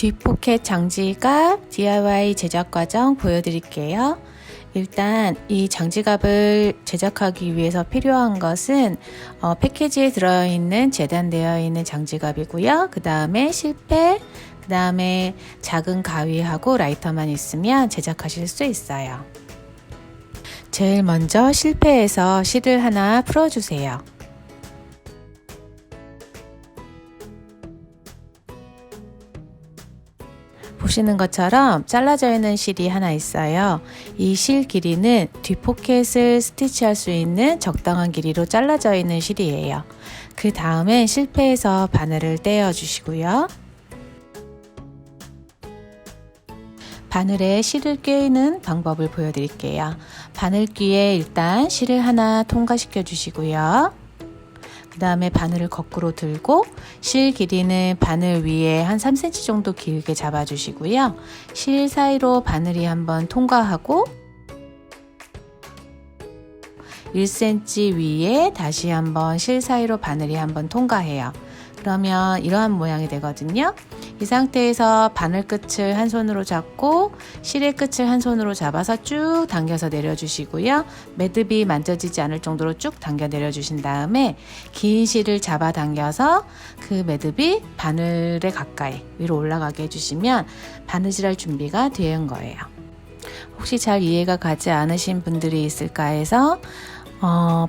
뒷포켓 장지갑 DIY 제작 과정 보여드릴게요. 일단 이 장지갑을 제작하기 위해서 필요한 것은 패키지에 들어있는 재단되어 있는 장지갑이고요. 그 다음에 실패, 그 다음에 작은 가위하고 라이터만 있으면 제작하실 수 있어요. 제일 먼저 실패해서 실을 하나 풀어주세요. 보시는 것처럼 잘라져 있는 실이 하나 있어요. 이 실 길이는 뒷포켓을 스티치할 수 있는 적당한 길이로 잘라져 있는 실이에요. 그 다음에 실패해서 바늘을 떼어 주시고요. 바늘에 실을 꿰는 방법을 보여드릴게요. 바늘귀에 일단 실을 하나 통과시켜 주시고요. 그 다음에 바늘을 거꾸로 들고 실 길이는 바늘 위에 한 3cm 정도 길게 잡아 주시고요. 실 사이로 바늘이 한번 통과하고 1cm 위에 다시 한번 실 사이로 바늘이 한번 통과해요. 그러면 이러한 모양이 되거든요. 이 상태에서 바늘 끝을 한 손으로 잡고 실의 끝을 한 손으로 잡아서 쭉 당겨서 내려주시고요. 매듭이 만져지지 않을 정도로 쭉 당겨 내려주신 다음에 긴 실을 잡아 당겨서 그 매듭이 바늘에 가까이 위로 올라가게 해주시면 바느질할 준비가 된 거예요. 혹시 잘 이해가 가지 않으신 분들이 있을까 해서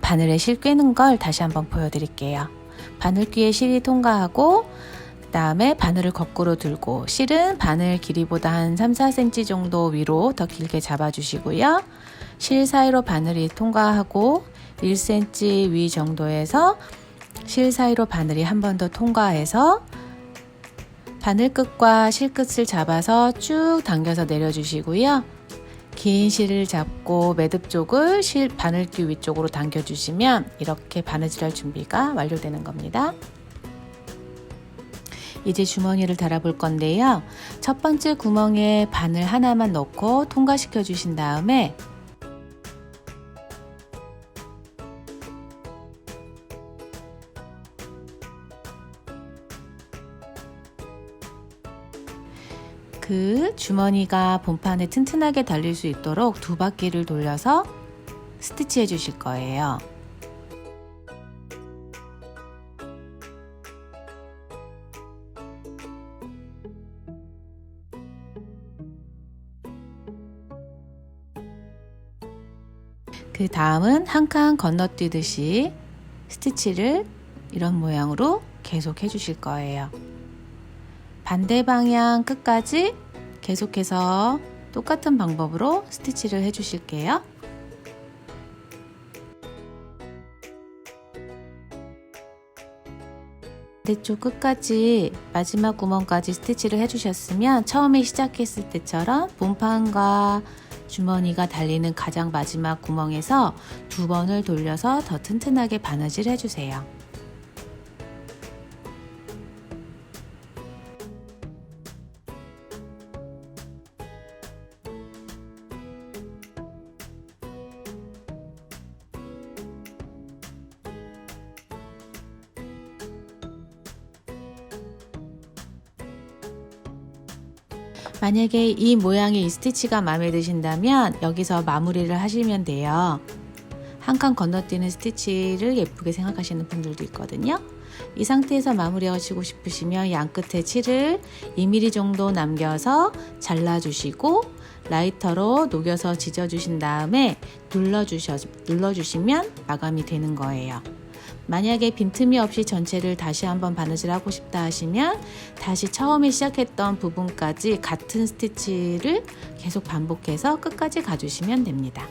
바늘에 실 꿰는 걸 다시 한번 보여드릴게요. 바늘귀에 실이 통과하고 그 다음에 바늘을 거꾸로 들고 실은 바늘 길이보다 한 3-4cm 정도 위로 더 길게 잡아주시고요. 실 사이로 바늘이 통과하고 1cm 위 정도에서 실 사이로 바늘이 한 번 더 통과해서 바늘 끝과 실 끝을 잡아서 쭉 당겨서 내려주시고요. 긴 실을 잡고 매듭 쪽을 실 바늘귀 위쪽으로 당겨주시면 이렇게 바느질할 준비가 완료되는 겁니다. 이제 주머니를 달아볼 건데요. 첫 번째 구멍에 바늘 하나만 넣고 통과시켜 주신 다음에 그 주머니가 본판에 튼튼하게 달릴 수 있도록 두 바퀴를 돌려서 스티치 해 주실 거예요. 그 다음은 한 칸 건너뛰듯이 스티치를 이런 모양으로 계속 해주실 거예요. 반대 방향 끝까지 계속해서 똑같은 방법으로 스티치를 해주실게요. 반대쪽 끝까지 마지막 구멍까지 스티치를 해주셨으면 처음에 시작했을 때처럼 본판과 주머니가 달리는 가장 마지막 구멍에서 두 번을 돌려서 더 튼튼하게 바느질 해주세요. 만약에 이 모양의 이 스티치가 마음에 드신다면 여기서 마무리를 하시면 돼요. 한 칸 건너뛰는 스티치를 예쁘게 생각하시는 분들도 있거든요. 이 상태에서 마무리 하시고 싶으시면 양 끝에 칠을 2mm 정도 남겨서 잘라주시고 라이터로 녹여서 지져주신 다음에 눌러주시면 마감이 되는 거예요. 만약에 빈틈이 없이 전체를 다시 한번 바느질하고 싶다 하시면 다시 처음에 시작했던 부분까지 같은 스티치를 계속 반복해서 끝까지 가주시면 됩니다.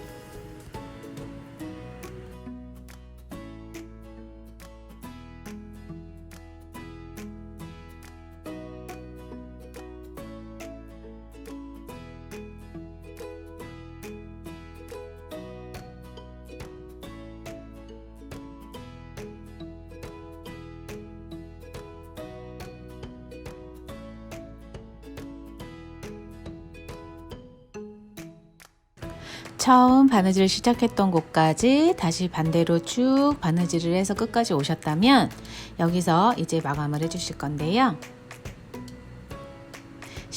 처음 바느질 시작했던 곳까지 다시 반대로 쭉 바느질을 해서 끝까지 오셨다면 여기서 이제 마감을 해 주실 건데요.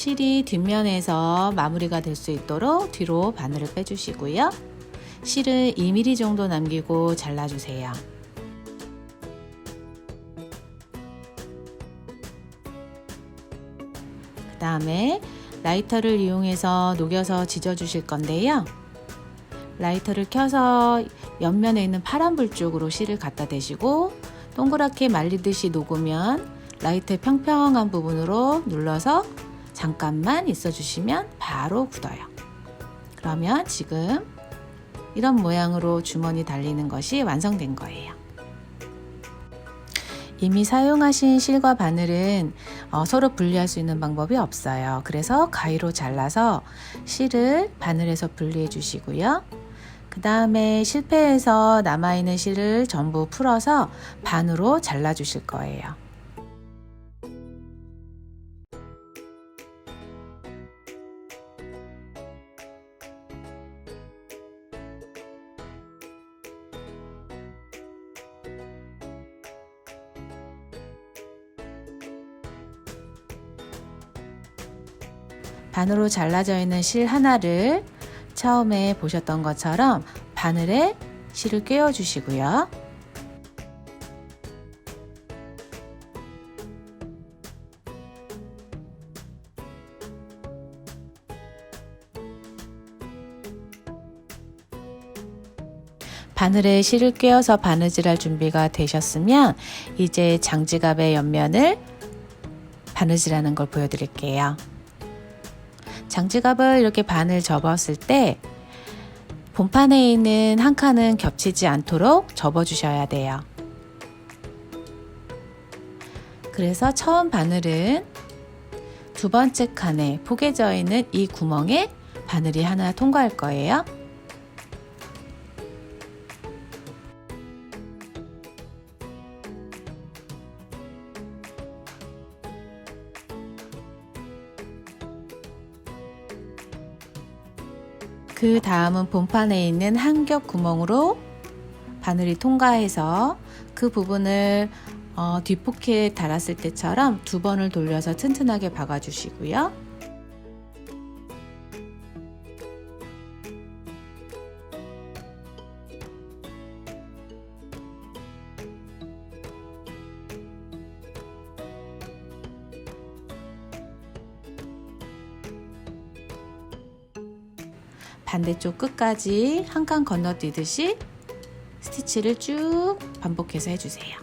실이 뒷면에서 마무리가 될 수 있도록 뒤로 바늘을 빼주시고요. 실을 2mm 정도 남기고 잘라주세요. 그 다음에 라이터를 이용해서 녹여서 지져 주실 건데요. 라이터를 켜서 옆면에 있는 파란불 쪽으로 실을 갖다 대시고 동그랗게 말리듯이 녹으면 라이터의 평평한 부분으로 눌러서 잠깐만 있어 주시면 바로 굳어요. 그러면 지금 이런 모양으로 주머니 달리는 것이 완성된 거예요. 이미 사용하신 실과 바늘은 서로 분리할 수 있는 방법이 없어요. 그래서 가위로 잘라서 실을 바늘에서 분리해 주시고요. 그 다음에 실패해서 남아있는 실을 전부 풀어서 반으로 잘라 주실 거예요. 반으로 잘라져 있는 실 하나를 처음에 보셨던 것처럼 바늘에 실을 꿰어 주시고요. 바늘에 실을 꿰어서 바느질할 준비가 되셨으면 이제 장지갑의 옆면을 바느질하는 걸 보여드릴게요. 장지갑을 이렇게 반을 접었을 때 본판에 있는 한 칸은 겹치지 않도록 접어 주셔야 돼요. 그래서 처음 바늘은 두 번째 칸에 포개져 있는 이 구멍에 바늘이 하나 통과할 거예요. 그 다음은 본판에 있는 한 겹 구멍으로 바늘이 통과해서 그 부분을 뒷포켓에 달았을 때처럼 두 번을 돌려서 튼튼하게 박아 주시고요. 반대쪽 끝까지 한 칸 건너뛰듯이 스티치를 쭉 반복해서 해주세요.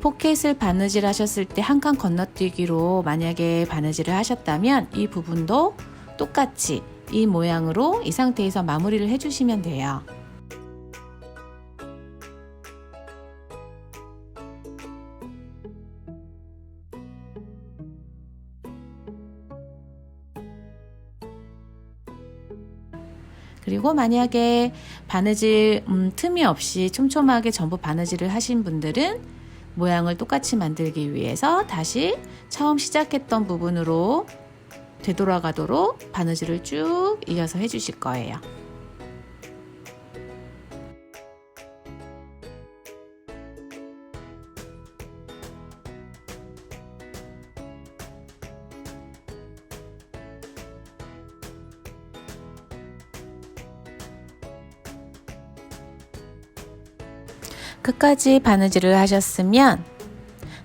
포켓을 바느질 하셨을 때 한 칸 건너뛰기로 만약에 바느질을 하셨다면 이 부분도 똑같이 이 모양으로 이 상태에서 마무리를 해주시면 돼요. 그리고 만약에 바느질 틈이 없이 촘촘하게 전부 바느질을 하신 분들은 모양을 똑같이 만들기 위해서 다시 처음 시작했던 부분으로 되돌아가도록 바느질을 쭉 이어서 해주실 거예요. 끝까지 바느질을 하셨으면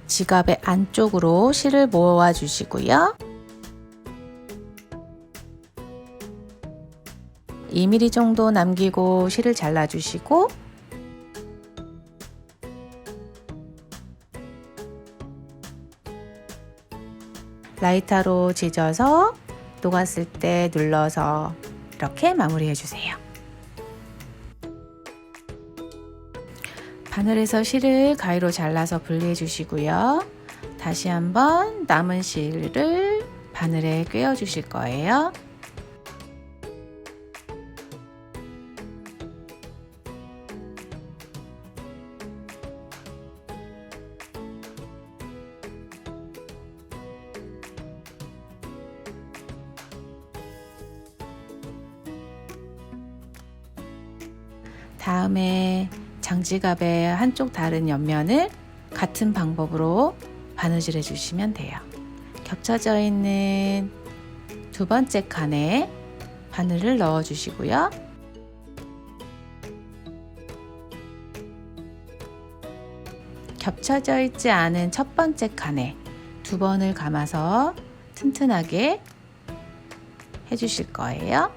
지갑의 안쪽으로 실을 모아 주시고요. 2mm 정도 남기고 실을 잘라 주시고 라이터로 지져서 녹았을 때 눌러서 이렇게 마무리해 주세요. 바늘에서 실을 가위로 잘라서 분리해 주시고요. 다시 한번 남은 실을 바늘에 꿰어 주실 거예요. 다음에 장지갑의 한쪽 다른 옆면을 같은 방법으로 바느질 해주시면 돼요. 겹쳐져 있는 두 번째 칸에 바늘을 넣어 주시고요. 겹쳐져 있지 않은 첫 번째 칸에 두 번을 감아서 튼튼하게 해주실 거예요.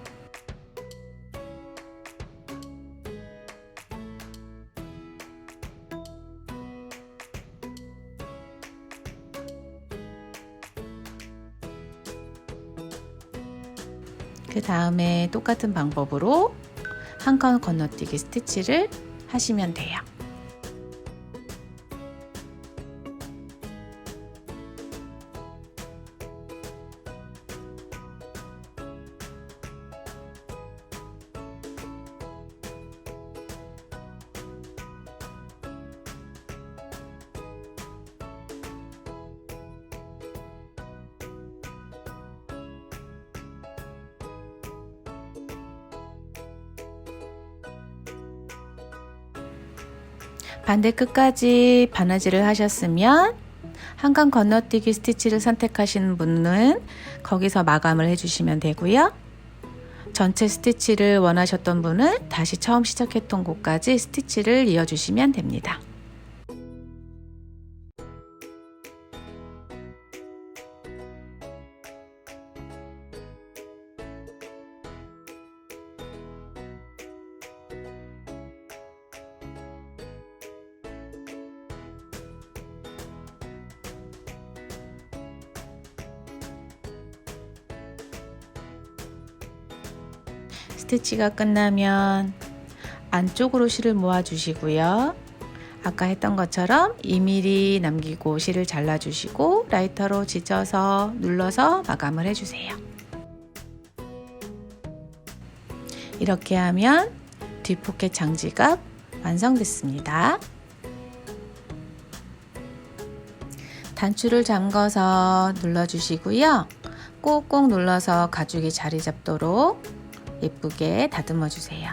그 다음에 똑같은 방법으로 한 칸 건너뛰기 스티치를 하시면 돼요. 반대 끝까지 바느질을 하셨으면 한 칸 건너뛰기 스티치를 선택하시는 분은 거기서 마감을 해주시면 되고요. 전체 스티치를 원하셨던 분은 다시 처음 시작했던 곳까지 스티치를 이어주시면 됩니다. 스티치가 끝나면 안쪽으로 실을 모아 주시고요. 아까 했던 것처럼 2mm 남기고 실을 잘라 주시고 라이터로 지져서 눌러서 마감을 해주세요. 이렇게 하면 뒷포켓 장지갑 완성됐습니다. 단추를 잠궈서 눌러주시고요. 꾹꾹 눌러서 가죽이 자리 잡도록 예쁘게 다듬어 주세요.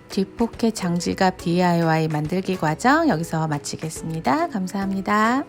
뒷포켓 장지갑 DIY 만들기 과정 여기서 마치겠습니다. 감사합니다.